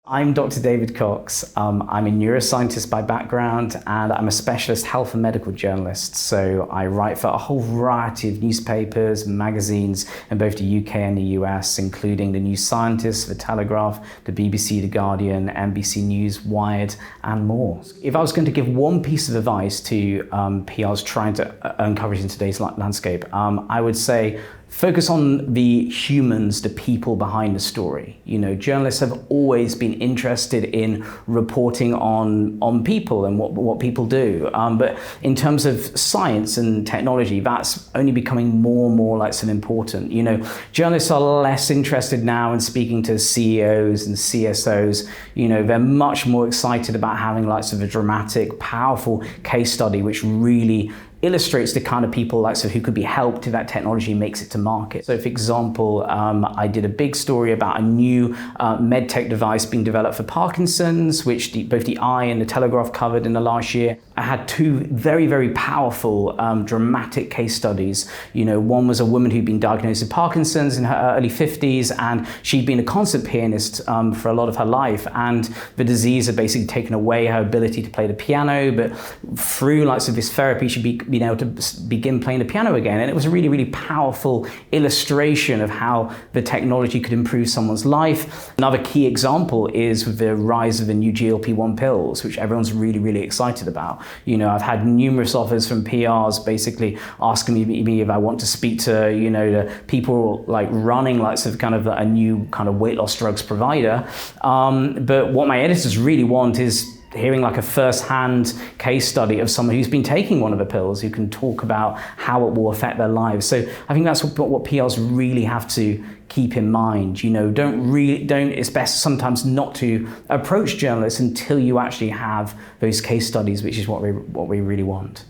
I'm Dr. David Cox. I'm a neuroscientist by background, and I'm a specialist health and medical journalist. So I write for a whole variety of newspapers and magazines in both the UK and the US, including the New Scientist, the Telegraph, the BBC, the Guardian, NBC News, Wired, and more. If I was going to give one piece of advice to PRs trying to earn coverage in today's landscape, I would say focus on the humans, the people behind the story. You know, journalists have always been interested in reporting on people and what people do. But in terms of science and technology, that's only becoming more and more like important. You know, journalists are less interested now in speaking to CEOs and CSOs. You know, they're much more excited about having a dramatic, powerful case study, which really illustrates the kind of people who could be helped if that technology makes it to market. So for example, I did a big story about a new medtech device being developed for Parkinson's, which both the Eye and the Telegraph covered in the last year. I had two very, very powerful, dramatic case studies. You know, one was a woman who'd been diagnosed with Parkinson's in her early 50s, and she'd been a concert pianist for a lot of her life, and the disease had basically taken away her ability to play the piano, but through this therapy, she'd been able to begin playing the piano again. And it was a really, really powerful illustration of how the technology could improve someone's life. Another key example is with the rise of the new GLP-1 pills, which everyone's really, really excited about. You know, I've had numerous offers from PRs basically asking me if I want to speak to, you know, the people running a new kind of weight loss drugs provider. But what my editors really want is hearing a first-hand case study of someone who's been taking one of the pills, who can talk about how it will affect their lives. So I think that's what PRs really have to keep in mind. You know, it's best sometimes not to approach journalists until you actually have those case studies, which is what we really want.